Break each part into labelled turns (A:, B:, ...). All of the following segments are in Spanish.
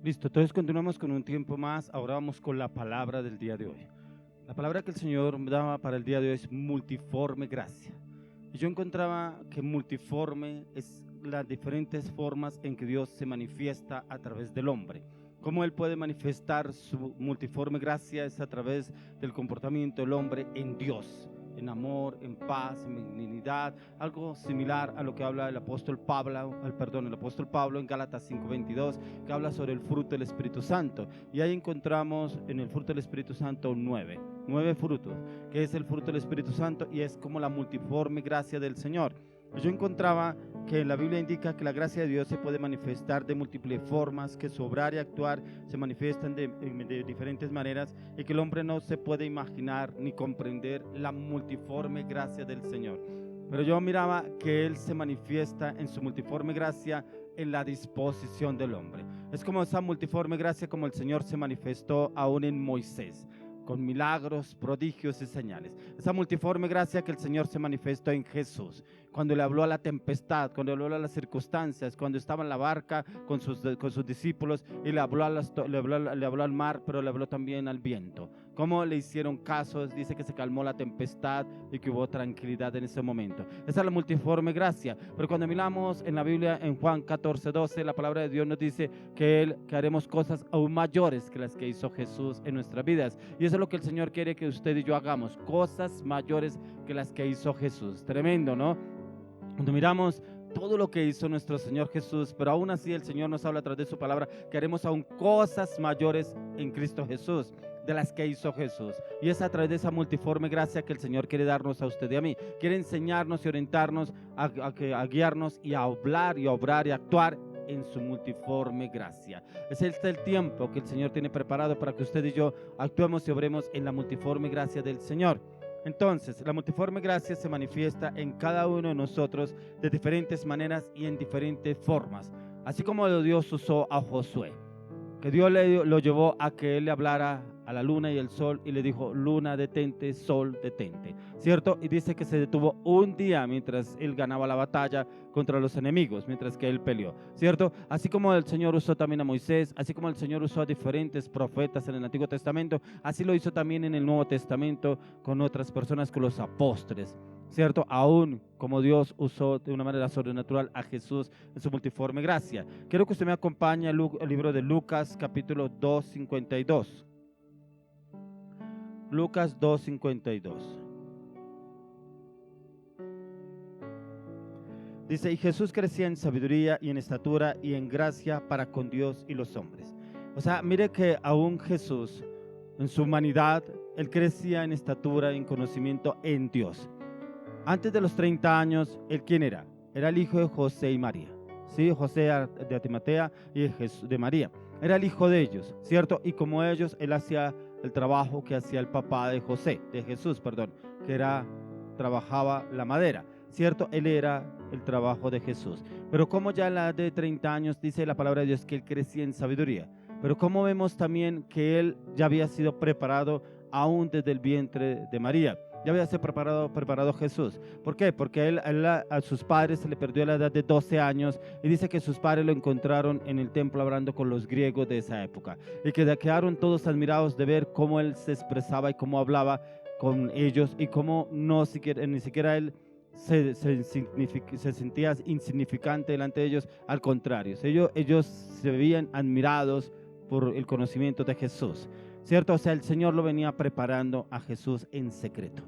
A: Listo, entonces continuamos con un tiempo más. Ahora vamos con la palabra del día de hoy. La palabra que el Señor me daba para el día de hoy es multiforme gracia. Y yo encontraba que multiforme es las diferentes formas en que Dios se manifiesta a través del hombre. Cómo Él puede manifestar su multiforme gracia es a través del comportamiento del hombre en Dios, en amor, en paz, en benignidad, algo similar a lo que habla el apóstol Pablo en Gálatas 5:22, que habla sobre el fruto del Espíritu Santo. Y ahí encontramos en el fruto del Espíritu Santo nueve frutos, que es el fruto del Espíritu Santo y es como la multiforme gracia del Señor. Yo encontraba que la Biblia indica que la gracia de Dios se puede manifestar de múltiples formas, que su obrar y actuar se manifiestan de diferentes maneras y que el hombre no se puede imaginar ni comprender la multiforme gracia del Señor. Pero yo miraba que Él se manifiesta en su multiforme gracia en la disposición del hombre. Es como esa multiforme gracia como el Señor se manifestó aún en Moisés, con milagros, prodigios y señales. Esa multiforme gracia que el Señor se manifestó en Jesús, cuando le habló a la tempestad, cuando le habló a las circunstancias, cuando estaba en la barca con sus discípulos y le habló al mar, pero le habló también al viento. Cómo le hicieron caso, dice que se calmó la tempestad y que hubo tranquilidad en ese momento. Esa es la multiforme gracia. Pero cuando miramos en la Biblia, en Juan 14:12, la palabra de Dios nos dice que haremos cosas aún mayores que las que hizo Jesús en nuestras vidas. Y eso es lo que el Señor quiere que usted y yo hagamos, cosas mayores que las que hizo Jesús. Tremendo, ¿no? Cuando miramos todo lo que hizo nuestro Señor Jesús, pero aún así el Señor nos habla a través de su palabra que haremos aún cosas mayores en Cristo Jesús de las que hizo Jesús. Y es a través de esa multiforme gracia que el Señor quiere darnos a usted y a mí. Quiere enseñarnos y orientarnos a guiarnos y a hablar y a obrar y a actuar en su multiforme gracia. Es el tiempo que el Señor tiene preparado para que usted y yo actuemos y obremos en la multiforme gracia del Señor. Entonces, la multiforme gracia se manifiesta en cada uno de nosotros de diferentes maneras y en diferentes formas. Así como Dios usó a Josué, que Dios lo llevó a que él le hablara a la luna y el sol y le dijo: luna detente, sol detente, ¿cierto? Y dice que se detuvo un día mientras él ganaba la batalla contra los enemigos, mientras que él peleó, ¿cierto? Así como el Señor usó también a Moisés, así como el Señor usó a diferentes profetas en el Antiguo Testamento, así lo hizo también en el Nuevo Testamento con otras personas, con los apóstoles, ¿cierto? Aún como Dios usó de una manera sobrenatural a Jesús en su multiforme gracia. Quiero que usted me acompañe al libro de Lucas, capítulo 2:52. Lucas 2:52. Dice: y Jesús crecía en sabiduría y en estatura y en gracia para con Dios y los hombres. O sea, mire que aún Jesús, en su humanidad, él crecía en estatura y en conocimiento en Dios. Antes de los 30 años, ¿él quién era? Era el hijo de José y María. Sí, José de Arimatea y de María. Era el hijo de ellos, ¿cierto? Y como ellos, él hacía el trabajo que hacía el papá de Jesús, que trabajaba la madera, ¿cierto? Él era el trabajo de Jesús. Pero como ya a la edad de 30 años, dice la palabra de Dios que él crecía en sabiduría. Pero como vemos también que él ya había sido preparado aún desde el vientre de María. Ya había sido preparado Jesús. ¿Por qué? Porque a sus padres se le perdió a la edad de 12 años y dice que sus padres lo encontraron en el templo hablando con los griegos de esa época y que quedaron todos admirados de ver cómo él se expresaba y cómo hablaba con ellos y cómo ni siquiera él se sentía insignificante delante de ellos. Al contrario, ellos se veían admirados por el conocimiento de Jesús, ¿cierto? O sea, el Señor lo venía preparando a Jesús en secreto.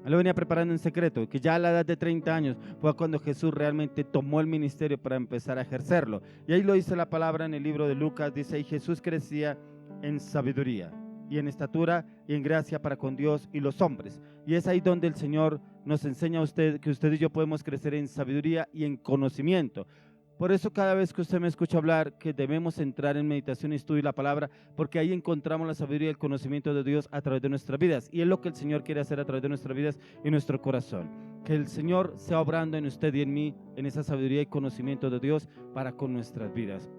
A: Él lo venía preparando en secreto, que ya a la edad de 30 años fue cuando Jesús realmente tomó el ministerio para empezar a ejercerlo. Y ahí lo dice la palabra en el libro de Lucas, dice: y Jesús crecía en sabiduría y en estatura y en gracia para con Dios y los hombres. Y es ahí donde el Señor nos enseña a usted que usted y yo podemos crecer en sabiduría y en conocimiento. Por eso cada vez que usted me escucha hablar que debemos entrar en meditación y estudio de la palabra, porque ahí encontramos la sabiduría y el conocimiento de Dios a través de nuestras vidas. Y es lo que el Señor quiere hacer a través de nuestras vidas y nuestro corazón. Que el Señor sea obrando en usted y en mí, en esa sabiduría y conocimiento de Dios para con nuestras vidas.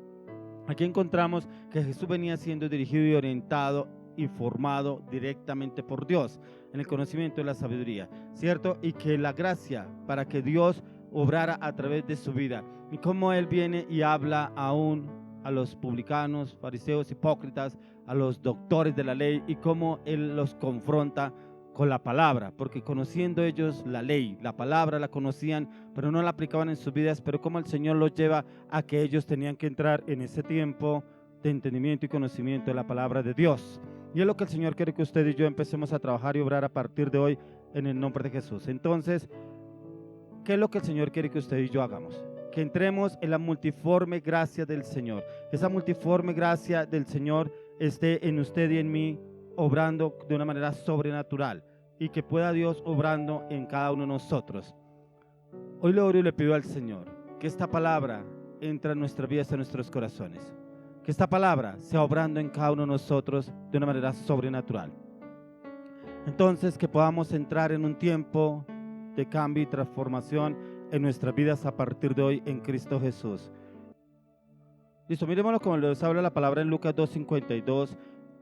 A: Aquí encontramos que Jesús venía siendo dirigido y orientado y formado directamente por Dios en el conocimiento y la sabiduría, ¿cierto? Y que la gracia para que Dios obrara a través de su vida y cómo él viene y habla aún a los publicanos, fariseos, hipócritas, a los doctores de la ley, y cómo Él los confronta con la palabra, porque conociendo ellos la ley, la palabra la conocían, pero no la aplicaban en sus vidas, pero cómo el Señor los lleva a que ellos tenían que entrar en ese tiempo de entendimiento y conocimiento de la palabra de Dios. Y es lo que el Señor quiere que usted y yo empecemos a trabajar y obrar a partir de hoy en el nombre de Jesús. Entonces, ¿qué es lo que el Señor quiere que usted y yo hagamos? Que entremos en la multiforme gracia del Señor. Que esa multiforme gracia del Señor esté en usted y en mí, obrando de una manera sobrenatural, y que pueda Dios obrando en cada uno de nosotros. Hoy le oro y le pido al Señor que esta palabra entre en nuestras vidas, en nuestros corazones. Que esta palabra sea obrando en cada uno de nosotros de una manera sobrenatural. Entonces, que podamos entrar en un tiempo de cambio y transformación en nuestras vidas a partir de hoy en Cristo Jesús. Listo, miremoslo como nos habla la palabra en Lucas 2:52,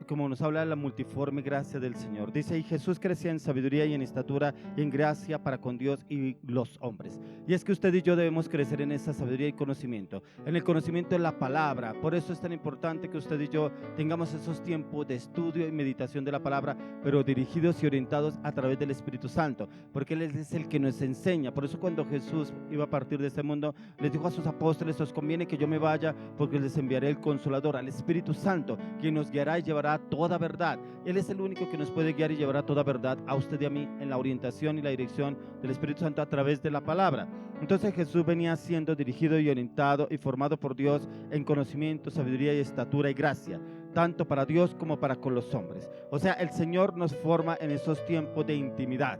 A: como nos habla de la multiforme gracia del Señor. Dice, y Jesús crecía en sabiduría y en estatura y en gracia para con Dios y los hombres. Y es que usted y yo debemos crecer en esa sabiduría y conocimiento, en el conocimiento de la palabra. Por eso es tan importante que usted y yo tengamos esos tiempos de estudio y meditación de la palabra, pero dirigidos y orientados a través del Espíritu Santo, porque Él es el que nos enseña. Por eso cuando Jesús iba a partir de este mundo, les dijo a sus apóstoles, os conviene que yo me vaya, porque les enviaré el Consolador, al Espíritu Santo, quien nos guiará y llevará toda verdad. Él es el único que nos puede guiar y llevar a toda verdad a usted y a mí en la orientación y la dirección del Espíritu Santo a través de la palabra. Entonces Jesús venía siendo dirigido y orientado y formado por Dios en conocimiento, sabiduría y estatura y gracia, tanto para Dios como para con los hombres. O sea, el Señor nos forma en esos tiempos de intimidad.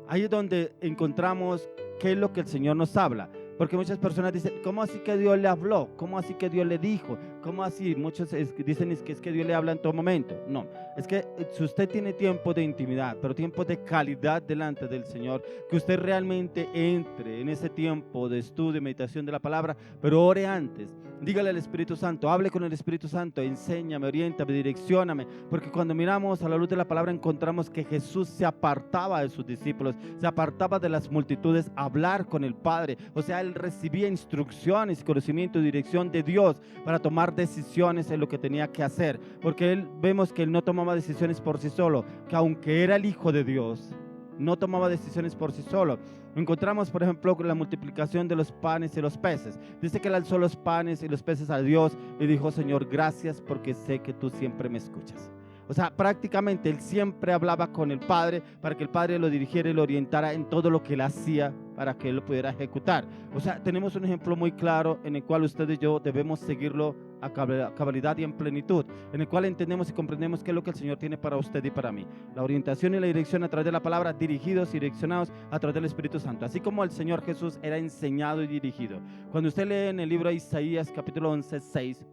A: Ahí es donde encontramos qué es lo que el Señor nos habla. Porque muchas personas dicen, ¿cómo así que Dios le habló? ¿Cómo así que Dios le dijo? ¿Cómo así? Muchos dicen es que Dios le habla en todo momento. No, es que si usted tiene tiempo de intimidad, pero tiempo de calidad delante del Señor, que usted realmente entre en ese tiempo de estudio y meditación de la palabra, pero ore antes. Dígale al Espíritu Santo, hable con el Espíritu Santo, enséñame, oriéntame, direccióname, porque cuando miramos a la luz de la palabra encontramos que Jesús se apartaba de sus discípulos, se apartaba de las multitudes a hablar con el Padre. O sea, Él recibía instrucciones, conocimiento y dirección de Dios para tomar decisiones en lo que tenía que hacer, porque vemos que Él no tomaba decisiones por sí solo, que aunque era el Hijo de Dios, no tomaba decisiones por sí solo. Encontramos, por ejemplo, la multiplicación de los panes y los peces. Dice que Él alzó los panes y los peces a Dios y dijo, Señor, gracias porque sé que tú siempre me escuchas. O sea, prácticamente Él siempre hablaba con el Padre para que el Padre lo dirigiera y lo orientara en todo lo que Él hacía para que Él lo pudiera ejecutar. O sea, tenemos un ejemplo muy claro en el cual usted y yo debemos seguirlo a cabalidad y en plenitud, en el cual entendemos y comprendemos qué es lo que el Señor tiene para usted y para mí. La orientación y la dirección a través de la palabra, dirigidos y direccionados a través del Espíritu Santo, así como el Señor Jesús era enseñado y dirigido. Cuando usted lee en el libro de Isaías capítulo 11:2,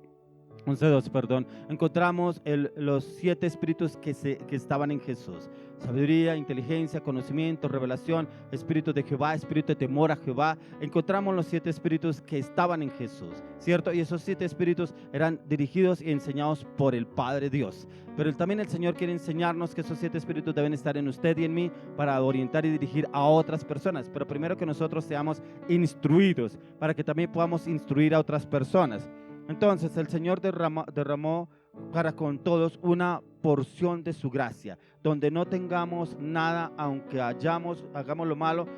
A: encontramos los 7 espíritus que estaban en Jesús: sabiduría, inteligencia, conocimiento, revelación, espíritu de Jehová, espíritu de temor a Jehová. Encontramos los 7 espíritus que estaban en Jesús, ¿cierto? Y esos 7 espíritus eran dirigidos y enseñados por el Padre Dios. Pero también el Señor quiere enseñarnos que esos 7 espíritus deben estar en usted y en mí para orientar y dirigir a otras personas. Pero primero que nosotros seamos instruidos para que también podamos instruir a otras personas. Entonces el Señor derramó para con todos una porción de su gracia, donde no tengamos nada, aunque hagamos lo malo,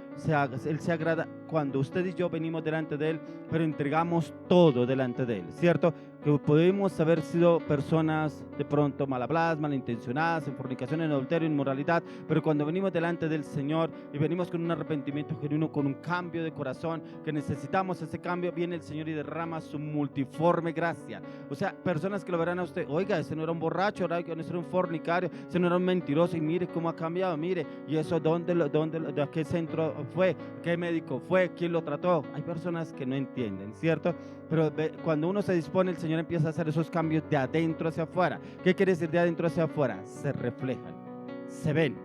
A: Él se agrada cuando usted y yo venimos delante de Él, pero entregamos todo delante de Él, ¿cierto? Que podemos haber sido personas de pronto mal habladas, malintencionadas, en fornicación, en adulterio, en inmoralidad, pero cuando venimos delante del Señor y venimos con un arrepentimiento genuino, con un cambio de corazón, que necesitamos ese cambio, viene el Señor y derrama su multiforme gracia. O sea, personas que lo verán a usted, oiga, ese no era un borracho, ese no era un fornicario, ese no era un mentiroso, y mire cómo ha cambiado, mire, y eso de a qué centro fue, qué médico fue, quién lo trató. Hay personas que no entienden, ¿cierto? Pero cuando uno se dispone, el Señor empieza a hacer esos cambios de adentro hacia afuera. ¿Qué quiere decir de adentro hacia afuera? Se reflejan, se ven.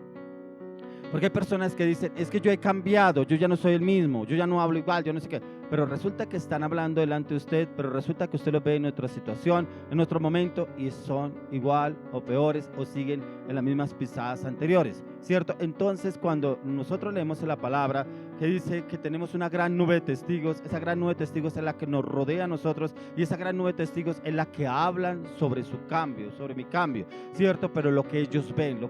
A: Porque hay personas que dicen, es que yo he cambiado, yo ya no soy el mismo, yo ya no hablo igual, yo no sé qué. pero resulta que están hablando delante de usted, pero resulta que usted los ve en otra situación, en otro momento, y son igual o peores o siguen en las mismas pisadas anteriores, ¿cierto? Entonces, cuando nosotros leemos en la palabra que dice que tenemos una gran nube de testigos, esa gran nube de testigos es la que nos rodea a nosotros, y esa gran nube de testigos es la que hablan sobre su cambio, sobre mi cambio, ¿cierto? Pero lo que ellos ven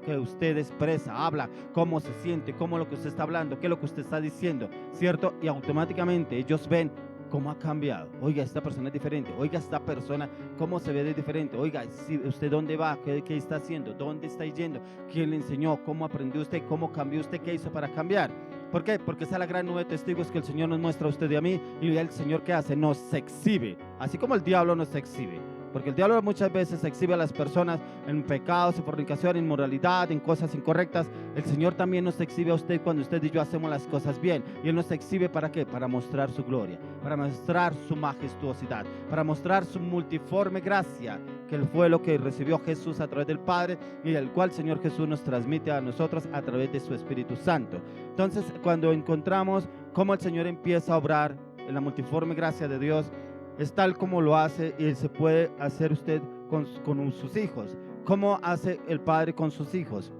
A: que usted expresa, habla, cómo se siente, cómo lo que usted está hablando, qué es lo que usted está diciendo, ¿cierto? Y automáticamente ellos ven cómo ha cambiado. Oiga, esta persona es diferente. Oiga, esta persona cómo se ve de diferente. Oiga, si usted dónde va, qué está haciendo, dónde está yendo, quién le enseñó, cómo aprendió usted, cómo cambió usted, qué hizo para cambiar. ¿Por qué? Porque esa es la gran nube de testigos que el Señor nos muestra a usted y a mí, y el Señor, ¿qué hace? Nos exhibe, así como el diablo nos exhibe. Porque el diablo muchas veces exhibe a las personas en pecados, en fornicación, en inmoralidad, en cosas incorrectas. El Señor también nos exhibe a usted cuando usted y yo hacemos las cosas bien. Y Él nos exhibe ¿para qué? Para mostrar su gloria, para mostrar su majestuosidad, para mostrar su multiforme gracia, que fue lo que recibió Jesús a través del Padre, y el cual Señor Jesús nos transmite a nosotros a través de su Espíritu Santo. Entonces, cuando encontramos cómo el Señor empieza a obrar en la multiforme gracia de Dios, es tal como lo hace y se puede hacer usted con sus hijos. ¿Cómo hace el Padre con sus hijos?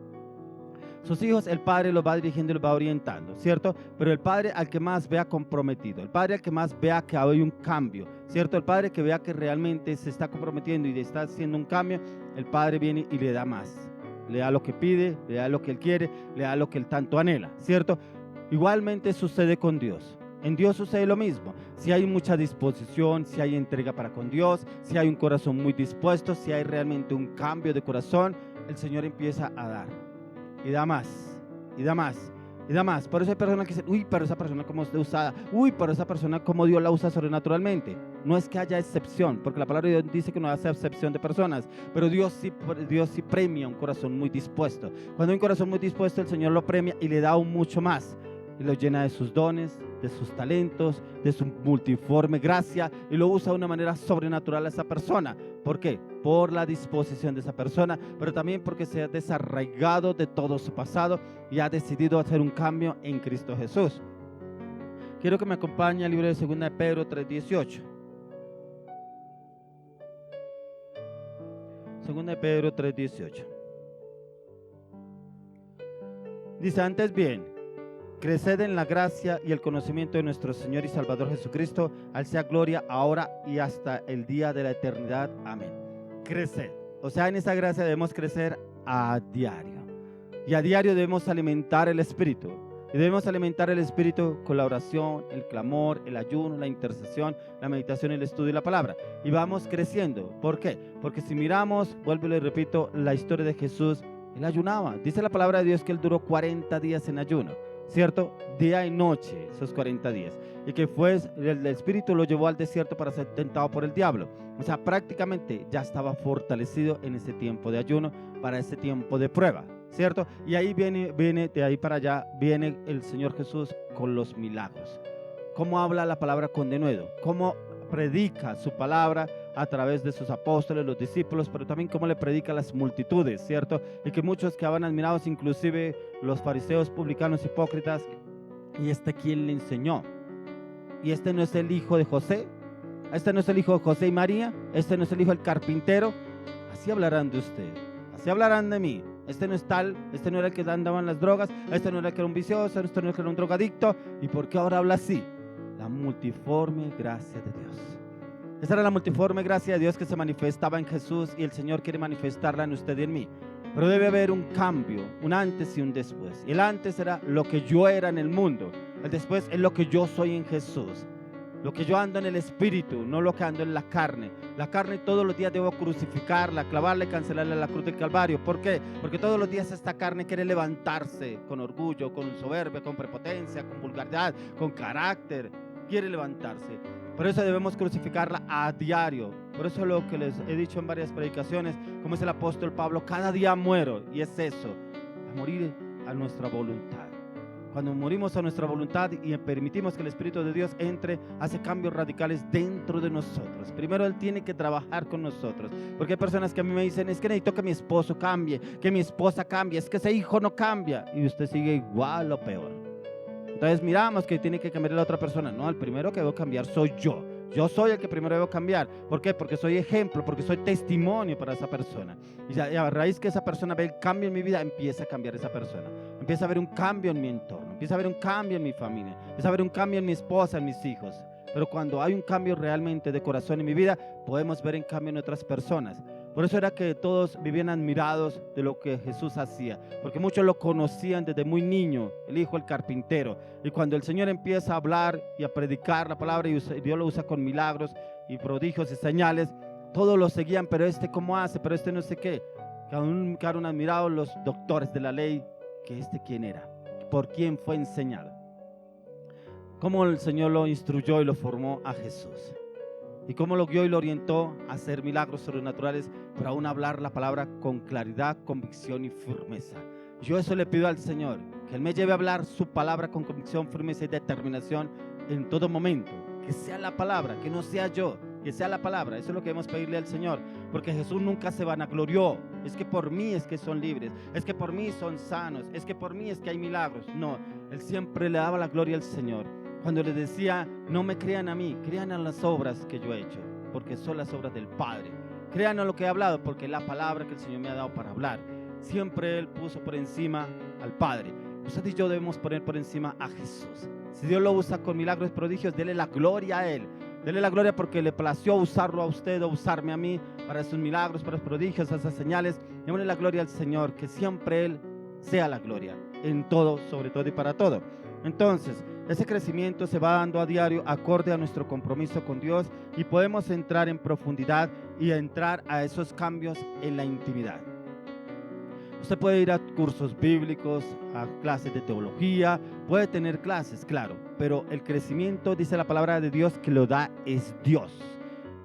A: Sus hijos, el Padre los va dirigiendo y los va orientando, ¿cierto? Pero el Padre al que más vea comprometido, el Padre al que más vea que hay un cambio, ¿cierto? El Padre que vea que realmente se está comprometiendo y está haciendo un cambio, el Padre viene y le da más. Le da lo que pide, le da lo que Él quiere, le da lo que Él tanto anhela, ¿cierto? Igualmente sucede con Dios. En Dios sucede lo mismo. Si hay mucha disposición, si hay entrega para con Dios, si hay un corazón muy dispuesto, si hay realmente un cambio de corazón, el Señor empieza a dar. Y da más, y da más, y da más. Por eso hay personas que dicen, uy, pero esa persona cómo está usada, uy, pero esa persona cómo Dios la usa sobrenaturalmente. No es que haya excepción, porque la palabra de Dios dice que no hace excepción de personas, pero Dios sí premia un corazón muy dispuesto. Cuando hay un corazón muy dispuesto, el Señor lo premia y le da aún mucho más. Y lo llena de sus dones, de sus talentos, de su multiforme gracia, y lo usa de una manera sobrenatural a esa persona. ¿Por qué? Por la disposición de esa persona, pero también porque se ha desarraigado de todo su pasado y ha decidido hacer un cambio en Cristo Jesús. Quiero que me acompañe al libro de 2 de Pedro 3:18. 2 de Pedro 3:18. Dice, antes bien, creced en la gracia y el conocimiento de nuestro Señor y Salvador Jesucristo, al sea gloria ahora y hasta el día de la eternidad. Amén. Creced. O sea, en esa gracia debemos crecer a diario. Y a diario debemos alimentar el Espíritu. Y debemos alimentar el Espíritu con la oración, el clamor, el ayuno, la intercesión, la meditación, el estudio y la palabra. Y vamos creciendo. ¿Por qué? Porque si miramos, vuelvo y le repito, la historia de Jesús, Él ayunaba. Dice la palabra de Dios que Él duró 40 días en ayuno, ¿cierto? Día y noche, esos 40 días. Y que el Espíritu lo llevó al desierto para ser tentado por el diablo. O sea, prácticamente ya estaba fortalecido en ese tiempo de ayuno, para ese tiempo de prueba, ¿cierto? Y ahí viene de ahí para allá, viene el Señor Jesús con los milagros. ¿Cómo habla la palabra con denuedo? ¿Cómo predica su palabra a través de sus apóstoles, los discípulos, pero también cómo le predica a las multitudes, ¿cierto? Y que muchos quedaban admirados, inclusive los fariseos, publicanos, hipócritas. ¿Y quién le enseñó? ¿Y no es el hijo de José? ¿No es el hijo de José y María? ¿No es el hijo del carpintero? Así hablarán de usted, así hablarán de mí. No es tal, no era el que andaba en las drogas, no era el que era un vicioso, no era el que era un drogadicto. ¿Y por qué ahora habla así? La multiforme gracia de Dios. Esa era la multiforme gracia de Dios que se manifestaba en Jesús, y el Señor quiere manifestarla en usted y en mí. Pero debe haber un cambio, un antes y un después. El antes era lo que yo era en el mundo. El después es lo que yo soy en Jesús. Lo que yo ando en el Espíritu, no lo que ando en la carne. La carne todos los días debo crucificarla, clavarla y cancelarla en la cruz del Calvario. ¿Por qué? Porque todos los días esta carne quiere levantarse con orgullo, con soberbia, con prepotencia, con vulgaridad, con carácter. Quiere levantarse. Por eso debemos crucificarla a diario. Por eso lo que les he dicho en varias predicaciones, como es el apóstol Pablo, cada día muero. Y es eso, a morir a nuestra voluntad. Cuando morimos a nuestra voluntad y permitimos que el Espíritu de Dios entre, hace cambios radicales dentro de nosotros. Primero Él tiene que trabajar con nosotros, porque hay personas que a mí me dicen, es que necesito que mi esposo cambie, que mi esposa cambie, es que ese hijo no cambia, y usted sigue igual o peor. Entonces miramos que tiene que cambiar la otra persona. No, el primero que debo cambiar soy yo. Yo soy el que primero debo cambiar. ¿Por qué? Porque soy ejemplo, porque soy testimonio para esa persona. Y a raíz que esa persona ve el cambio en mi vida, empieza a cambiar esa persona. Empieza a haber un cambio en mi entorno, empieza a haber un cambio en mi familia, empieza a haber un cambio en mi esposa, en mis hijos. Pero cuando hay un cambio realmente de corazón en mi vida, podemos ver en cambio en otras personas. Por eso era que todos vivían admirados de lo que Jesús hacía, porque muchos lo conocían desde muy niño, el hijo del carpintero. Y cuando el Señor empieza a hablar y a predicar la palabra, y Dios lo usa con milagros y prodigios y señales, todos lo seguían. Pero ¿cómo hace? Pero no sé qué. Quedaron admirados los doctores de la ley, que quién era, por quién fue enseñado, cómo el Señor lo instruyó y lo formó a Jesús, y cómo lo guió y lo orientó a hacer milagros sobrenaturales, pero aún hablar la palabra con claridad, convicción y firmeza. Yo eso le pido al Señor, que Él me lleve a hablar su palabra con convicción, firmeza y determinación en todo momento. Que sea la palabra, que no sea yo, que sea la palabra. Eso es lo que debemos pedirle al Señor, porque Jesús nunca se vanaglorió. Es que por mí es que son libres, es que por mí son sanos, es que por mí es que hay milagros. No, Él siempre le daba la gloria al Señor. Cuando les decía, no me crean a mí, crean en las obras que yo he hecho, porque son las obras del Padre. Crean en lo que he hablado, porque es la palabra que el Señor me ha dado para hablar. Siempre Él puso por encima al Padre. Usted y yo debemos poner por encima a Jesús. Si Dios lo usa con milagros y prodigios, dele la gloria a Él. Dele la gloria porque le plació usarlo a usted o usarme a mí para sus milagros, para sus prodigios, esas señales. Démosle la gloria al Señor, que siempre Él sea la gloria en todo, sobre todo y para todo. Entonces, ese crecimiento se va dando a diario acorde a nuestro compromiso con Dios, y podemos entrar en profundidad y entrar a esos cambios en la intimidad. Usted puede ir a cursos bíblicos, a clases de teología, puede tener clases, claro, pero el crecimiento, dice la palabra de Dios, que lo da es Dios.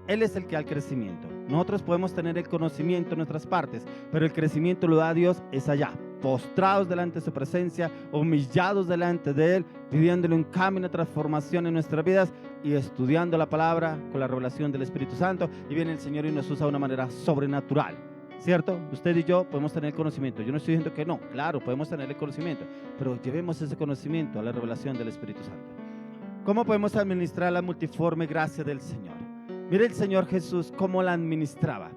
A: Él es el que da el crecimiento. Nosotros podemos tener el conocimiento en nuestras partes, pero el crecimiento lo da Dios, es allá, postrados delante de su presencia, humillados delante de Él, pidiéndole un cambio, una transformación en nuestras vidas y estudiando la palabra con la revelación del Espíritu Santo. Y viene el Señor y nos usa de una manera sobrenatural, ¿cierto? Usted y yo podemos tener conocimiento. Yo no estoy diciendo que no, claro, podemos tener el conocimiento, pero llevemos ese conocimiento a la revelación del Espíritu Santo. ¿Cómo podemos administrar la multiforme gracia del Señor? Mire el Señor Jesús cómo la administraba.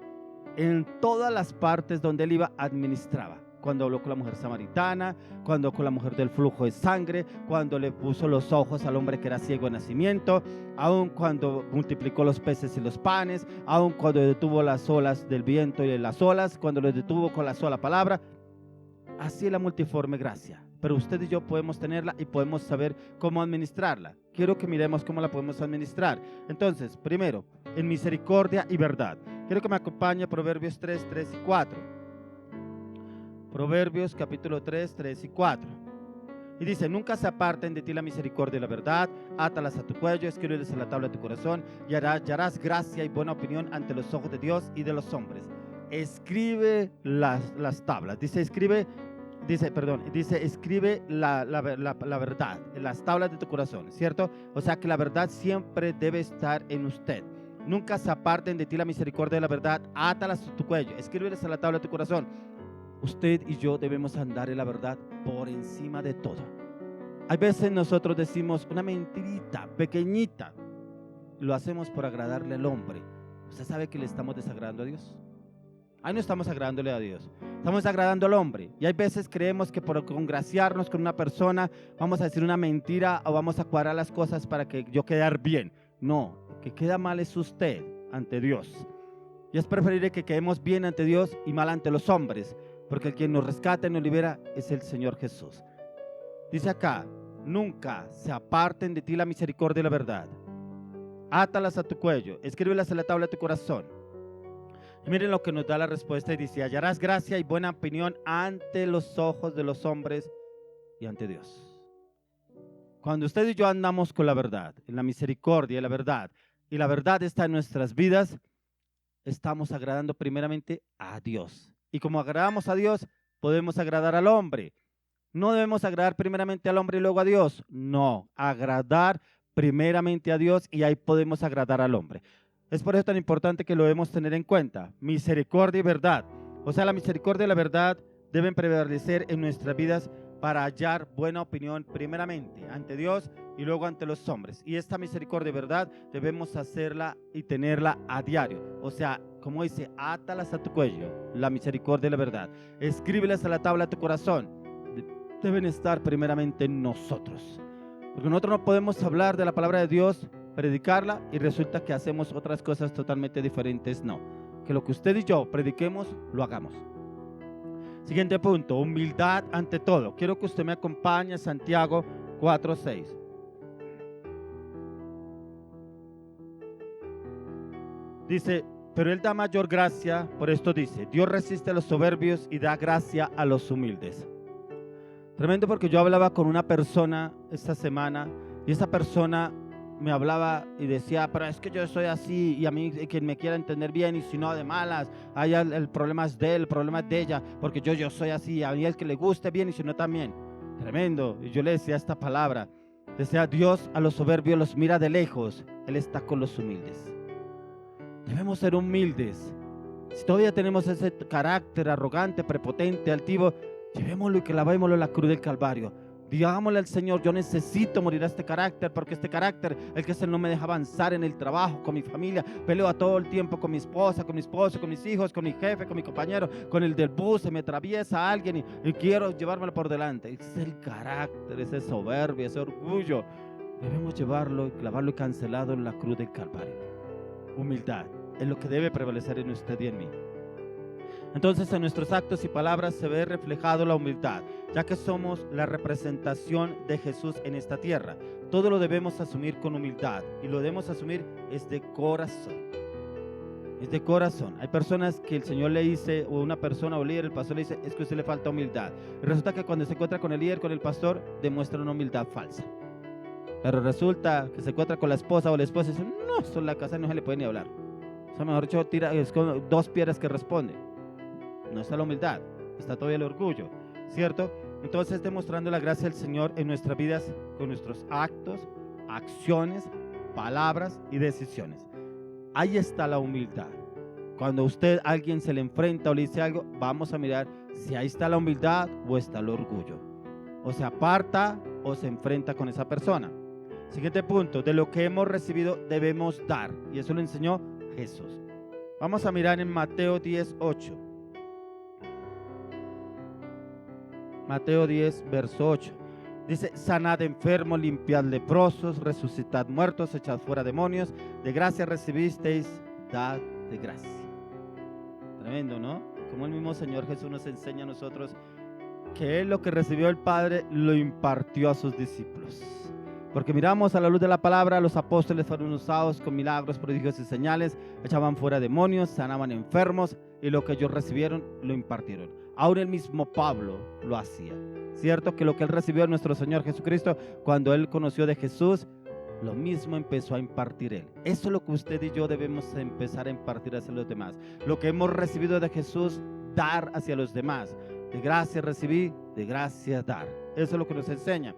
A: En todas las partes donde Él iba, administraba. Cuando habló con la mujer samaritana, cuando con la mujer del flujo de sangre, cuando le puso los ojos al hombre que era ciego de nacimiento, aun cuando multiplicó los peces y los panes, aun cuando detuvo las olas del viento y las olas, cuando los detuvo con la sola palabra. Así es la multiforme gracia. Pero usted y yo podemos tenerla y podemos saber cómo administrarla. Quiero que miremos cómo la podemos administrar. Entonces, primero, en misericordia y verdad. Quiero que me acompañe a Proverbios 3, 3 y 4. Proverbios capítulo 3, 3 y 4. Y dice, nunca se aparten de ti la misericordia y la verdad, átalas a tu cuello, escríbeles en la tabla de tu corazón, y hallarás gracia y buena opinión ante los ojos de Dios y de los hombres. Escribe las tablas. Dice, escribe la verdad en las tablas de tu corazón, ¿cierto? O sea que la verdad siempre debe estar en usted. Nunca se aparten de ti la misericordia y la verdad, átalas a tu cuello, escríbeles en la tabla de tu corazón. Usted y yo debemos andar en la verdad por encima de todo. Hay veces nosotros decimos una mentirita pequeñita, lo hacemos por agradarle al hombre. ¿Usted sabe que le estamos desagradando a Dios? Ahí no estamos agradándole a Dios, estamos agradando al hombre. Y hay veces creemos que por congraciarnos con una persona vamos a decir una mentira o vamos a cuadrar las cosas para que yo quedar bien. No, el que queda mal es usted ante Dios. Y es preferible que quedemos bien ante Dios y mal ante los hombres, porque el quien nos rescata y nos libera es el Señor Jesús. Dice acá, nunca se aparten de ti la misericordia y la verdad. Átalas a tu cuello, escríbelas en la tabla de tu corazón. Y miren lo que nos da la respuesta y dice, hallarás gracia y buena opinión ante los ojos de los hombres y ante Dios. Cuando usted y yo andamos con la verdad, en la misericordia y la verdad está en nuestras vidas, estamos agradando primeramente a Dios. Y como agradamos a Dios, podemos agradar al hombre. No debemos agradar primeramente al hombre y luego a Dios. No, agradar primeramente a Dios y ahí podemos agradar al hombre. Es por eso tan importante que lo debemos tener en cuenta. Misericordia y verdad. O sea, la misericordia y la verdad deben prevalecer en nuestras vidas para hallar buena opinión primeramente ante Dios y luego ante los hombres. Y esta misericordia, ¿verdad? Debemos hacerla y tenerla a diario. O sea, como dice, átalas a tu cuello, la misericordia y la verdad. Escríbelas a la tabla de tu corazón. Deben estar primeramente en nosotros. Porque nosotros no podemos hablar de la palabra de Dios, predicarla y resulta que hacemos otras cosas totalmente diferentes. No, que lo que usted y yo prediquemos, lo hagamos. Siguiente punto, humildad ante todo. Quiero que usted me acompañe a Santiago 4:6. Dice, pero Él da mayor gracia, por esto dice, Dios resiste a los soberbios y da gracia a los humildes. Tremendo, porque yo hablaba con una persona esta semana y esa persona me hablaba y decía, pero es que yo soy así y a mí quien me quiera entender bien y si no de malas, el problema es de él, el problema es de ella, porque yo soy así, a mí el que le guste bien y si no también. Tremendo. Y yo le decía esta palabra, decía, Dios a los soberbios los mira de lejos, Él está con los humildes. Debemos ser humildes. Si todavía tenemos ese carácter arrogante, prepotente, altivo, llevémoslo y clavémoslo en la cruz del Calvario. Digámosle al Señor, yo necesito morir a este carácter, porque este carácter es que no me deja avanzar en el trabajo, con mi familia. Peleo a todo el tiempo con mi esposa, con mi esposo, con mis hijos, con mi jefe, con mi compañero, con el del bus. Se me atraviesa alguien y quiero llevármelo por delante. Ese es el carácter, ese soberbio, ese orgullo. Debemos llevarlo y clavarlo y cancelado en la cruz del Calvario. Humildad es lo que debe prevalecer en usted y en mí. Entonces en nuestros actos y palabras se ve reflejado la humildad, ya que somos la representación de Jesús en esta tierra. Todo lo debemos asumir con humildad y lo debemos asumir es de corazón. Es de corazón. Hay personas que el Señor le dice, o una persona o líder, el pastor le dice, es que a usted le falta humildad. Y resulta que cuando se encuentra con el líder, con el pastor, demuestra una humildad falsa. Pero resulta que se encuentra con la esposa o el esposo y dice, no, eso en la casa no se le puede ni hablar. O sea, mejor dicho, es como dos piedras que responden. No está la humildad, está todavía el orgullo, ¿cierto? Entonces demostrando la gracia del Señor en nuestras vidas con nuestros actos, acciones, palabras y decisiones. Ahí está la humildad. Cuando a alguien se le enfrenta o le dice algo, vamos a mirar si ahí está la humildad o está el orgullo. O se aparta o se enfrenta con esa persona. Siguiente punto, de lo que hemos recibido debemos dar. Y eso lo enseñó Jesús. Vamos a mirar en Mateo 10:8. Mateo 10, verso 8. Dice, sanad enfermos, limpiad leprosos, resucitad muertos, echad fuera demonios. De gracia recibisteis, dad de gracia. Tremendo, ¿no? Como el mismo Señor Jesús nos enseña a nosotros que Él lo que recibió el Padre lo impartió a sus discípulos. Porque miramos a la luz de la palabra, los apóstoles fueron usados con milagros, prodigios y señales, echaban fuera demonios, sanaban enfermos y lo que ellos recibieron lo impartieron. Ahora el mismo Pablo lo hacía. Cierto que lo que él recibió de nuestro Señor Jesucristo, cuando él conoció de Jesús, lo mismo empezó a impartir él. Eso es lo que usted y yo debemos empezar a impartir hacia los demás. Lo que hemos recibido de Jesús, dar hacia los demás. De gracia recibí, de gracia dar. Eso es lo que nos enseña.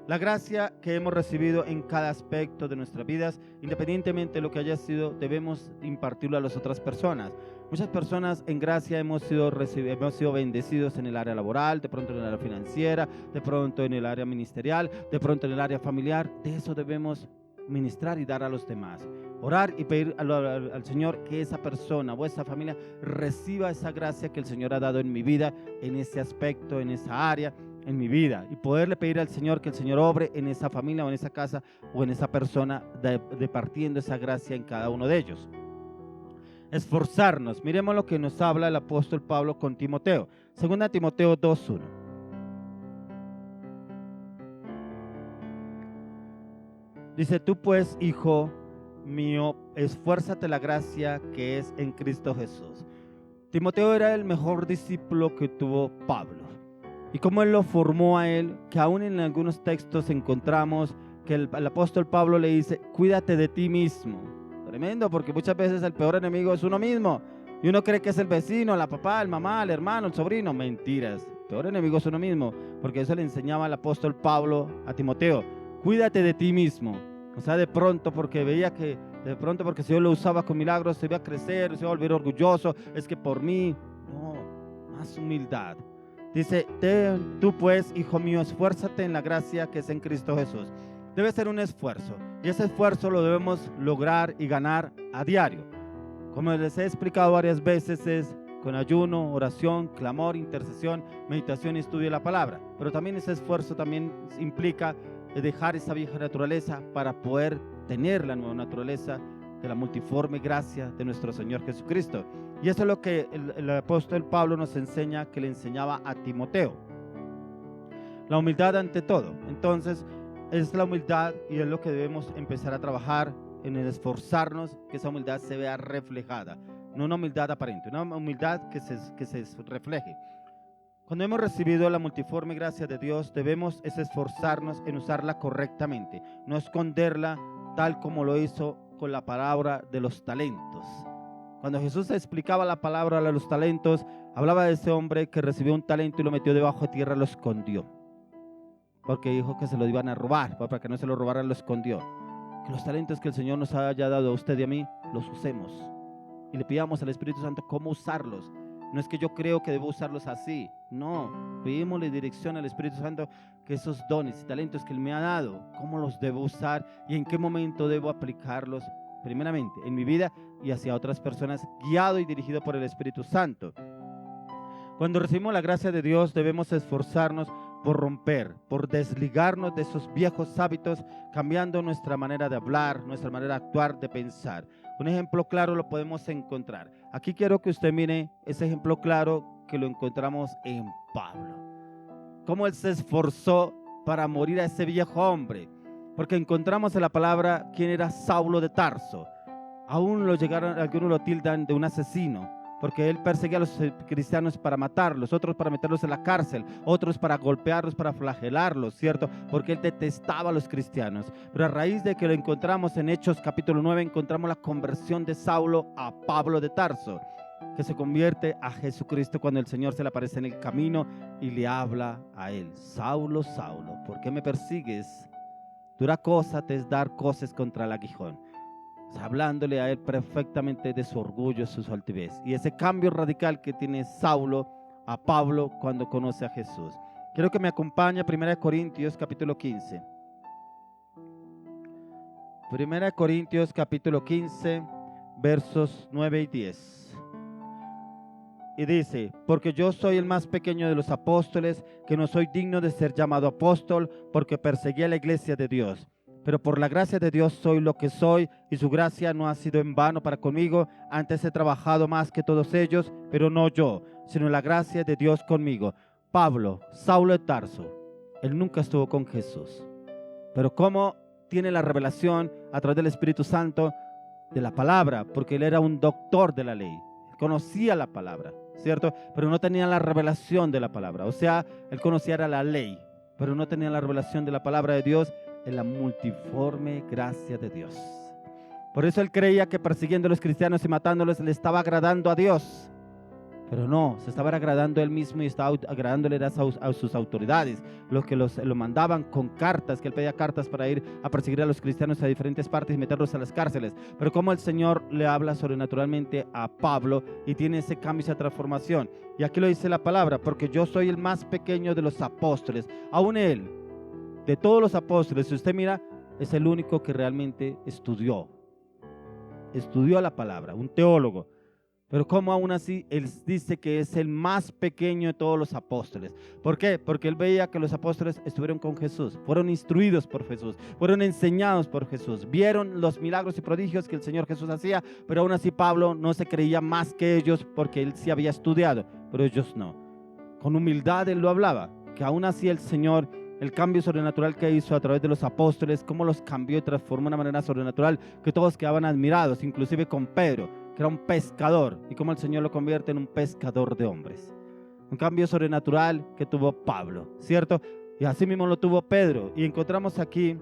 A: La gracia que hemos recibido en cada aspecto de nuestras vidas, independientemente de lo que haya sido, debemos impartirlo a las otras personas. Muchas personas en gracia hemos sido bendecidos en el área laboral, de pronto en el área financiera, de pronto en el área ministerial, de pronto en el área familiar. De eso debemos ministrar y dar a los demás. Orar y pedir al Señor que esa persona o esa familia reciba esa gracia que el Señor ha dado en mi vida, en ese aspecto, en esa área, en mi vida, y poderle pedir al Señor que el Señor obre en esa familia o en esa casa o en esa persona, departiendo esa gracia en cada uno de ellos. Esforzarnos. Miremos lo que nos habla el apóstol Pablo con Timoteo. Segunda Timoteo 2:1. Dice, tú pues, hijo mío, esfuérzate la gracia que es en Cristo Jesús. Timoteo era el mejor discípulo que tuvo Pablo. Y cómo él lo formó a él, que aún en algunos textos encontramos que el apóstol Pablo le dice, cuídate de ti mismo. Tremendo, porque muchas veces el peor enemigo es uno mismo. Y uno cree que es el vecino, la papá, el mamá, el hermano, el sobrino. Mentiras. El peor enemigo es uno mismo, porque eso le enseñaba el apóstol Pablo a Timoteo. Cuídate de ti mismo. O sea, de pronto porque si yo lo usaba con milagros, se iba a crecer, se iba a volver orgulloso. Es que por mí, no, más humildad. Dice, tú pues, hijo mío, esfuérzate en la gracia que es en Cristo Jesús. Debe ser un esfuerzo, y ese esfuerzo lo debemos lograr y ganar a diario. Como les he explicado varias veces, es con ayuno, oración, clamor, intercesión, meditación y estudio de la palabra. Pero también ese esfuerzo también implica dejar esa vieja naturaleza para poder tener la nueva naturaleza de la multiforme gracia de nuestro Señor Jesucristo. Y eso es lo que el apóstol Pablo nos enseña, que le enseñaba a Timoteo. La humildad ante todo. Entonces, es la humildad y es lo que debemos empezar a trabajar en el esforzarnos, que esa humildad se vea reflejada. No una humildad aparente, una humildad que se refleje. Cuando hemos recibido la multiforme gracia de Dios, debemos esforzarnos en usarla correctamente, no esconderla tal como lo hizo con la palabra de los talentos. Cuando Jesús explicaba la palabra de los talentos, hablaba de ese hombre que recibió un talento y lo metió debajo de tierra, lo escondió. Porque dijo que se lo iban a robar, para que no se lo robaran, lo escondió. Que los talentos que el Señor nos haya dado a usted y a mí, los usemos. Y le pidamos al Espíritu Santo cómo usarlos. No es que yo creo que debo usarlos así, no, pedimosle dirección al Espíritu Santo, que esos dones y talentos que Él me ha dado, cómo los debo usar y en qué momento debo aplicarlos, primeramente en mi vida y hacia otras personas, guiado y dirigido por el Espíritu Santo. Cuando recibimos la gracia de Dios, debemos esforzarnos por romper, por desligarnos de esos viejos hábitos, cambiando nuestra manera de hablar, nuestra manera de actuar, de pensar. Un ejemplo claro lo podemos encontrar. Aquí quiero que usted mire ese ejemplo claro que lo encontramos en Pablo. Cómo él se esforzó para morir a ese viejo hombre. Porque encontramos en la palabra quién era Saulo de Tarso. Aún algunos lo tildan de un asesino, porque él perseguía a los cristianos para matarlos, otros para meterlos en la cárcel, otros para golpearlos, para flagelarlos, ¿cierto? Porque él detestaba a los cristianos. Pero a raíz de que lo encontramos en Hechos capítulo 9, encontramos la conversión de Saulo a Pablo de Tarso, que se convierte a Jesucristo cuando el Señor se le aparece en el camino y le habla a él. Saulo, Saulo, ¿por qué me persigues? Dura cosa te es dar coces contra el aguijón. Hablándole a él perfectamente de su orgullo, su altivez y ese cambio radical que tiene Saulo a Pablo cuando conoce a Jesús. Quiero que me acompañe a 1 Corintios capítulo 15. 1 Corintios capítulo 15, versos 9 y 10. Y dice, porque yo soy el más pequeño de los apóstoles, que no soy digno de ser llamado apóstol, porque perseguí a la iglesia de Dios. Pero por la gracia de Dios soy lo que soy, y su gracia no ha sido en vano para conmigo. Antes he trabajado más que todos ellos, pero no yo, sino la gracia de Dios conmigo. Pablo, Saulo de Tarso, él nunca estuvo con Jesús. Pero ¿cómo tiene la revelación a través del Espíritu Santo de la palabra? Porque él era un doctor de la ley, conocía la palabra, ¿cierto? Pero no tenía la revelación de la palabra. O sea, él conocía la ley, pero no tenía la revelación de la palabra de Dios, en la multiforme gracia de Dios. Por eso él creía que persiguiendo a los cristianos y matándolos le estaba agradando a Dios. Pero no, se estaba agradando a él mismo y estaba agradándole a sus autoridades, los que lo mandaban con cartas, que él pedía cartas para ir a perseguir a los cristianos a diferentes partes y meterlos a las cárceles. Pero como el Señor le habla sobrenaturalmente a Pablo y tiene ese cambio, esa transformación. Y aquí lo dice la palabra, porque yo soy el más pequeño de los apóstoles. Aún él, de todos los apóstoles, si usted mira, es el único que realmente estudió la palabra, un teólogo. Pero como aún así, él dice que es el más pequeño de todos los apóstoles. ¿Por qué? Porque él veía que los apóstoles estuvieron con Jesús, fueron instruidos por Jesús, fueron enseñados por Jesús, vieron los milagros y prodigios que el Señor Jesús hacía, pero aún así Pablo no se creía más que ellos porque él sí había estudiado, pero ellos no. Con humildad él lo hablaba, que aún así el Señor, el cambio sobrenatural que hizo a través de los apóstoles, cómo los cambió y transformó de una manera sobrenatural, que todos quedaban admirados, inclusive con Pedro, que era un pescador, y cómo el Señor lo convierte en un pescador de hombres. Un cambio sobrenatural que tuvo Pablo, ¿cierto? Y así mismo lo tuvo Pedro, y encontramos aquí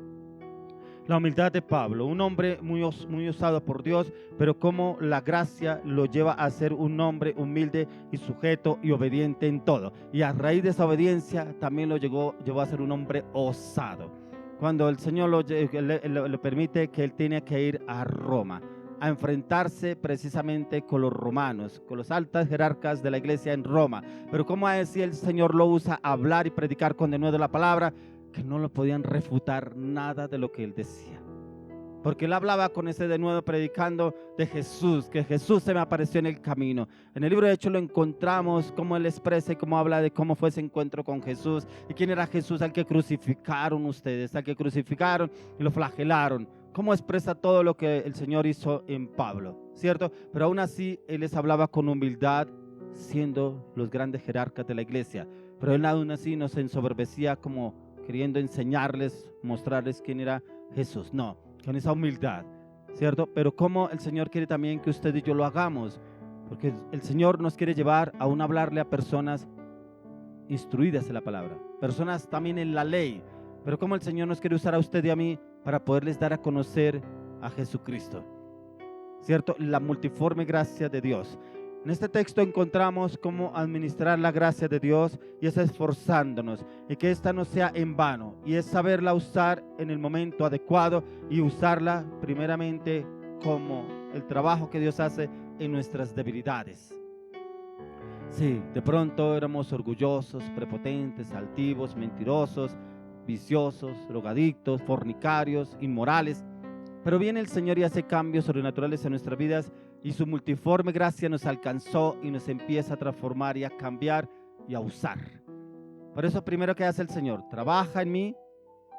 A: la humildad de Pablo, un hombre muy usado por Dios, pero cómo la gracia lo lleva a ser un hombre humilde y sujeto y obediente en todo. Y a raíz de esa obediencia también lo llevó a ser un hombre osado. Cuando el Señor le permite que él tenía que ir a Roma, a enfrentarse precisamente con los romanos, con los altos jerarcas de la iglesia en Roma. Pero como así el Señor lo usa a hablar y predicar con denuedo la palabra, que no lo podían refutar nada de lo que él decía. Porque él hablaba con ese denuedo predicando de Jesús, que Jesús se me apareció en el camino. En el libro de Hechos lo encontramos, cómo él expresa y cómo habla de cómo fue ese encuentro con Jesús. Y quién era Jesús al que crucificaron ustedes, al que crucificaron y lo flagelaron. Cómo expresa todo lo que el Señor hizo en Pablo, ¿cierto? Pero aún así él les hablaba con humildad, siendo los grandes jerarcas de la iglesia. Pero él aún así no se ensoberbecía como queriendo enseñarles, mostrarles quién era Jesús. No, con esa humildad, ¿cierto? Pero como el Señor quiere también que usted y yo lo hagamos, porque el Señor nos quiere llevar a hablarle a personas instruidas en la palabra, personas también en la ley, pero como el Señor nos quiere usar a usted y a mí para poderles dar a conocer a Jesucristo, ¿cierto? La multiforme gracia de Dios. En este texto encontramos cómo administrar la gracia de Dios y es esforzándonos y que esta no sea en vano y es saberla usar en el momento adecuado y usarla primeramente como el trabajo que Dios hace en nuestras debilidades. Sí, de pronto éramos orgullosos, prepotentes, altivos, mentirosos, viciosos, drogadictos, fornicarios, inmorales, pero viene el Señor y hace cambios sobrenaturales en nuestras vidas y su multiforme gracia nos alcanzó y nos empieza a transformar y a cambiar y a usar. Por eso primero que hace el Señor, trabaja en mí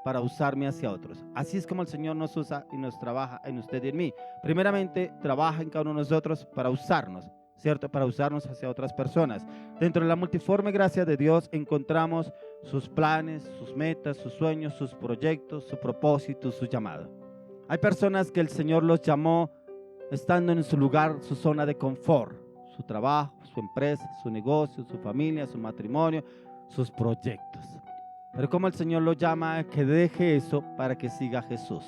A: para usarme hacia otros. Así es como el Señor nos usa y nos trabaja en usted y en mí. Primeramente trabaja en cada uno de nosotros para usarnos, ¿cierto? Para usarnos hacia otras personas. Dentro de la multiforme gracia de Dios encontramos sus planes, sus metas, sus sueños, sus proyectos, su propósito, su llamado. Hay personas que el Señor los llamó estando en su lugar, su zona de confort, su trabajo, su empresa, su negocio, su familia, su matrimonio, sus proyectos. Pero como el Señor lo llama, que deje eso para que siga a Jesús,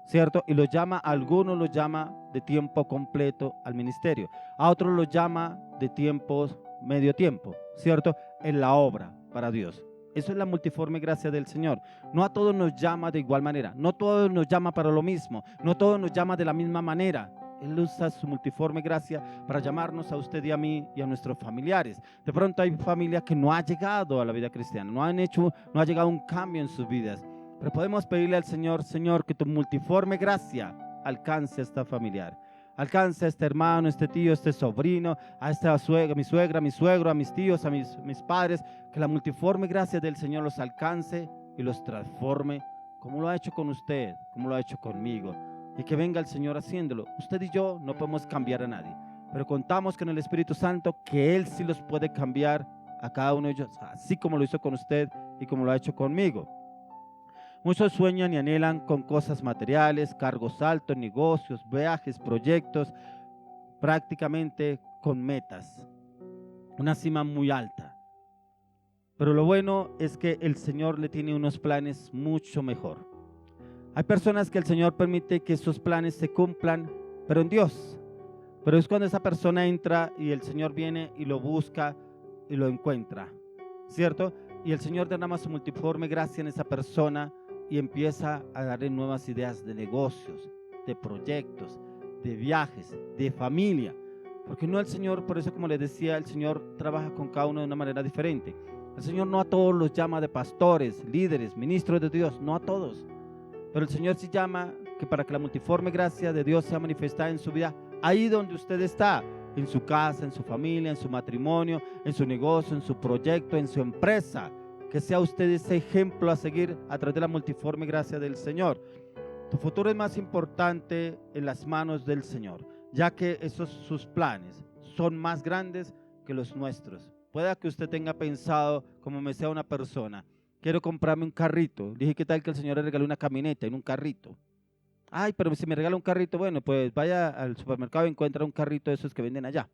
A: ¿cierto? Y lo llama, a algunos lo llama de tiempo completo al ministerio, a otros lo llama de tiempos, medio tiempo, ¿cierto? En la obra para Dios. Eso es la multiforme gracia del Señor. No a todos nos llama de igual manera, no todos nos llama para lo mismo, no todos nos llama de la misma manera. Él usa su multiforme gracia para llamarnos a usted y a mí y a nuestros familiares. De pronto hay familias que no han llegado a la vida cristiana, no ha llegado un cambio en sus vidas. Pero podemos pedirle al Señor, Señor, que tu multiforme gracia alcance a esta familiar. Alcance a este hermano, este tío, este sobrino, a esta suegra, mi suegro, a mis tíos, a mis padres. Que la multiforme gracia del Señor los alcance y los transforme como lo ha hecho con usted, como lo ha hecho conmigo. Y que venga el Señor haciéndolo. Usted y yo no podemos cambiar a nadie, pero contamos con el Espíritu Santo que Él sí los puede cambiar a cada uno de ellos, así como lo hizo con usted y como lo ha hecho conmigo. Muchos sueñan y anhelan con cosas materiales, cargos altos, negocios, viajes, proyectos, prácticamente con metas, una cima muy alta. Pero lo bueno es que el Señor le tiene unos planes mucho mejor. Hay personas que el Señor permite que esos planes se cumplan, pero en Dios. Pero es cuando esa persona entra y el Señor viene y lo busca y lo encuentra, ¿cierto? Y el Señor derrama su multiforme gracia en esa persona y empieza a darle nuevas ideas de negocios, de proyectos, de viajes, de familia. Porque no el Señor, por eso como les decía, el Señor trabaja con cada uno de una manera diferente. El Señor no a todos los llama de pastores, líderes, ministros de Dios, no a todos. Pero el Señor sí llama que para que la multiforme gracia de Dios sea manifestada en su vida, ahí donde usted está, en su casa, en su familia, en su matrimonio, en su negocio, en su proyecto, en su empresa, que sea usted ese ejemplo a seguir a través de la multiforme gracia del Señor. Tu futuro es más importante en las manos del Señor, ya que esos sus planes son más grandes que los nuestros. Pueda que usted tenga pensado, como me decía una persona, quiero comprarme un carrito. Dije, ¿qué tal que el Señor le regaló una camioneta en un carrito? Ay, pero si me regala un carrito, bueno, pues vaya al supermercado y encuentra un carrito de esos que venden allá.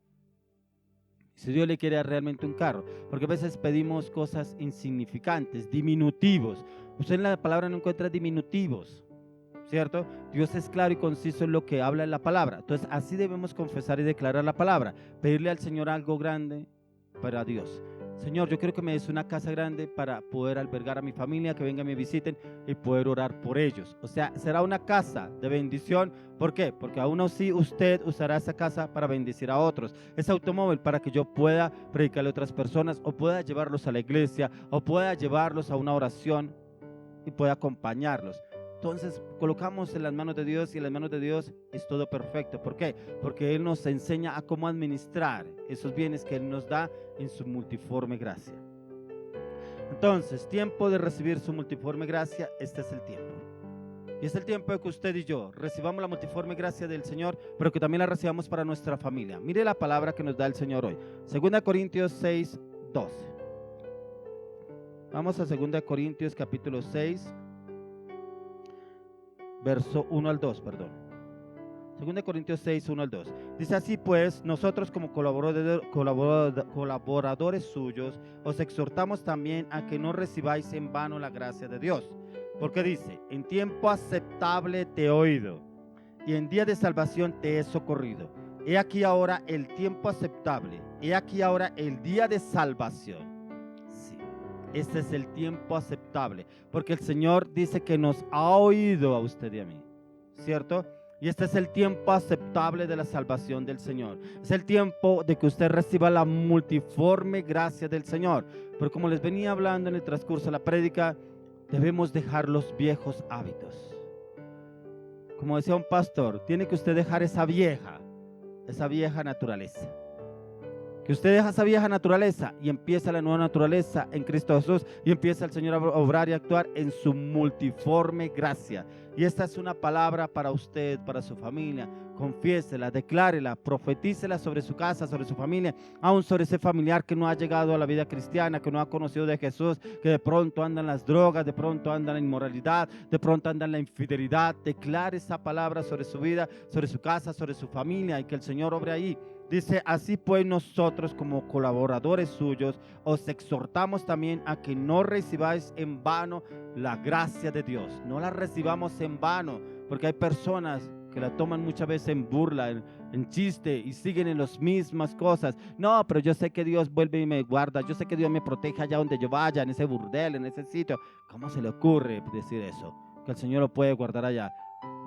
A: Si Dios le quiere realmente un carro, porque a veces pedimos cosas insignificantes, diminutivos. Usted en la palabra no encuentra diminutivos, ¿cierto? Dios es claro y conciso en lo que habla en la palabra. Entonces así debemos confesar y declarar la palabra, pedirle al Señor algo grande para Dios. Señor, yo quiero que me des una casa grande para poder albergar a mi familia, que vengan, me visiten y poder orar por ellos. O sea, será una casa de bendición. ¿Por qué? Porque aún así usted usará esa casa para bendecir a otros. Ese automóvil para que yo pueda predicarle a otras personas, o pueda llevarlos a la iglesia, o pueda llevarlos a una oración y pueda acompañarlos. Entonces colocamos en las manos de Dios, y en las manos de Dios es todo perfecto. ¿Por qué? Porque Él nos enseña a cómo administrar esos bienes que Él nos da en su multiforme gracia. Entonces, tiempo de recibir su multiforme gracia, este es el tiempo. Y es el tiempo de que usted y yo recibamos la multiforme gracia del Señor, pero que también la recibamos para nuestra familia. Mire la palabra que nos da el Señor hoy. 2 Corintios 6, 12. Vamos a 2 Corintios capítulo 6. Verso 1 al 2, perdón. 2 Corintios 6, 1 al 2. Dice así pues, nosotros como colaboradores suyos, os exhortamos también a que no recibáis en vano la gracia de Dios. Porque dice, en tiempo aceptable te he oído, y en día de salvación te he socorrido. He aquí ahora el tiempo aceptable, he aquí ahora el día de salvación. Este es el tiempo aceptable, porque el Señor dice que nos ha oído a usted y a mí, ¿cierto? Y este es el tiempo aceptable de la salvación del Señor. Es el tiempo de que usted reciba la multiforme gracia del Señor. Pero como les venía hablando en el transcurso de la prédica, debemos dejar los viejos hábitos. Como decía un pastor, tiene que usted dejar esa vieja naturaleza. Que usted deja esa vieja naturaleza y empieza la nueva naturaleza en Cristo Jesús, y empieza el Señor a obrar y actuar en su multiforme gracia. Y esta es una palabra para usted, para su familia. Confiésela, declárela, profetícela sobre su casa, sobre su familia, aún sobre ese familiar que no ha llegado a la vida cristiana, que no ha conocido de Jesús, que de pronto anda en las drogas, de pronto anda en la inmoralidad, de pronto anda en la infidelidad. Declare esa palabra sobre su vida, sobre su casa, sobre su familia, y que el Señor obre ahí. Dice, así pues nosotros como colaboradores suyos os exhortamos también a que no recibáis en vano la gracia de Dios. No la recibamos en vano, porque hay personas que la toman muchas veces en burla, en chiste, y siguen en las mismas cosas. No, pero yo sé que Dios vuelve y me guarda, yo sé que Dios me protege allá donde yo vaya, en ese burdel, en ese sitio. ¿Cómo se le ocurre decir eso? Que el Señor lo puede guardar allá.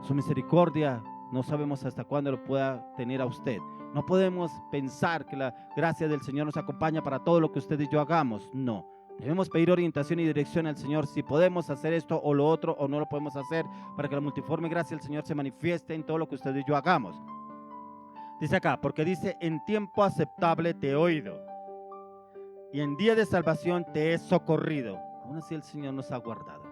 A: Su misericordia no sabemos hasta cuándo lo pueda tener a usted. No podemos pensar que la gracia del Señor nos acompaña para todo lo que usted y yo hagamos. No. Debemos pedir orientación y dirección al Señor si podemos hacer esto o lo otro, o no lo podemos hacer, para que la multiforme gracia del Señor se manifieste en todo lo que usted y yo hagamos. Dice acá, porque dice, en tiempo aceptable te he oído, y en día de salvación te he socorrido. Aún así el Señor nos ha guardado,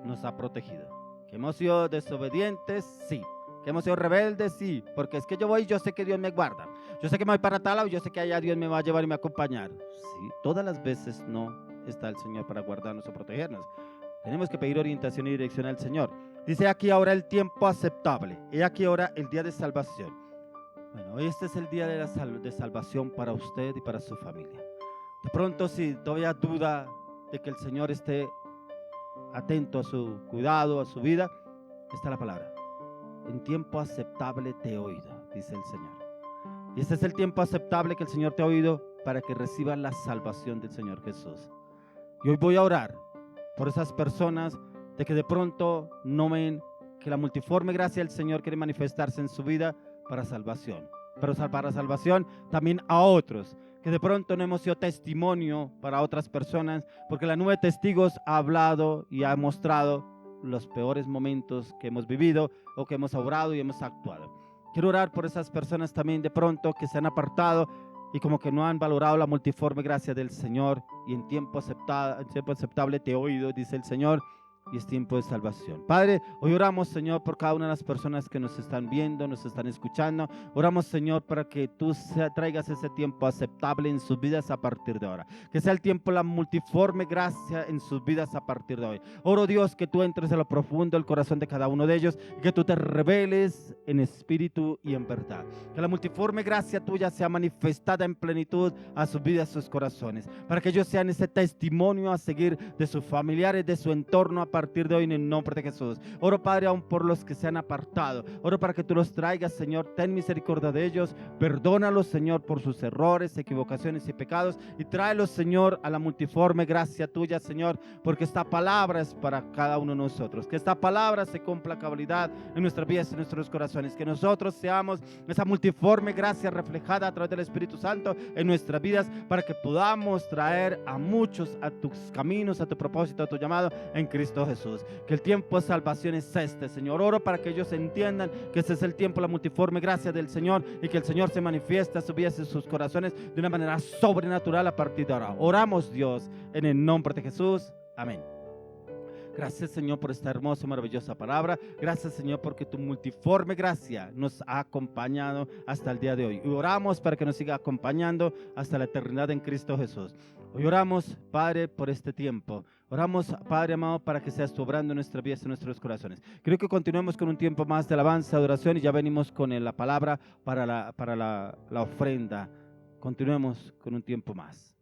A: nos ha protegido. ¿Que hemos sido desobedientes? Sí. ¿Que hemos sido rebeldes? Sí, porque es que yo voy y yo sé que Dios me guarda. Yo sé que me voy para tal lado y yo sé que allá Dios me va a llevar y me va a acompañar. Sí, todas las veces no está el Señor para guardarnos o protegernos. Tenemos que pedir orientación y dirección al Señor. Dice aquí ahora el tiempo aceptable. He aquí ahora el día de salvación. Bueno, hoy este es el día de salvación para usted y para su familia. De pronto, si todavía duda de que el Señor esté atento a su cuidado, a su vida, está la palabra. En tiempo aceptable te he oído, dice el Señor. Y este es el tiempo aceptable que el Señor te ha oído para que recibas la salvación del Señor Jesús. Y hoy voy a orar por esas personas de que de pronto no ven que la multiforme gracia del Señor quiere manifestarse en su vida para salvación. Pero para salvación también a otros, que de pronto no hemos sido testimonio para otras personas, porque la nube de testigos ha hablado y ha mostrado los peores momentos que hemos vivido o que hemos obrado y hemos actuado. Quiero orar por esas personas también de pronto que se han apartado y como que no han valorado la multiforme gracia del Señor. Y en tiempo aceptable te he oído, dice el Señor, y es tiempo de salvación. Padre, hoy oramos, Señor, por cada una de las personas que nos están viendo, nos están escuchando. Oramos, Señor, para que tú traigas ese tiempo aceptable en sus vidas a partir de ahora. Que sea el tiempo, la multiforme gracia en sus vidas a partir de hoy. Oro, Dios, que tú entres a lo profundo del corazón de cada uno de ellos y que tú te reveles en espíritu y en verdad. Que la multiforme gracia tuya sea manifestada en plenitud a sus vidas, a sus corazones, para que ellos sean ese testimonio a seguir de sus familiares, de su entorno, partir de hoy en el nombre de Jesús. Oro, Padre, aún por los que se han apartado. Oro para que tú los traigas, Señor. Ten misericordia de ellos. Perdónalos, Señor, por sus errores, equivocaciones y pecados. Y tráelos, Señor, a la multiforme gracia tuya, Señor, porque esta palabra es para cada uno de nosotros. Que esta palabra se cumpla a cabalidad en nuestras vidas y en nuestros corazones. Que nosotros seamos esa multiforme gracia reflejada a través del Espíritu Santo en nuestras vidas, para que podamos traer a muchos a tus caminos, a tu propósito, a tu llamado en Cristo Jesús. Que el tiempo de salvación es este, Señor. Oro para que ellos entiendan que este es el tiempo de la multiforme gracia del Señor, y que el Señor se manifiesta a sus vidas y sus corazones de una manera sobrenatural a partir de ahora. Oramos, Dios, en el nombre de Jesús. Amén. Gracias, Señor, por esta hermosa y maravillosa palabra. Gracias, Señor, porque tu multiforme gracia nos ha acompañado hasta el día de hoy. Y oramos para que nos siga acompañando hasta la eternidad en Cristo Jesús. Hoy oramos, Padre, por este tiempo. Oramos, Padre amado, para que seas tú obrando en nuestras vidas y en nuestros corazones. Creo que continuemos con un tiempo más de alabanza, adoración, y ya venimos con la palabra para la ofrenda. Continuemos con un tiempo más.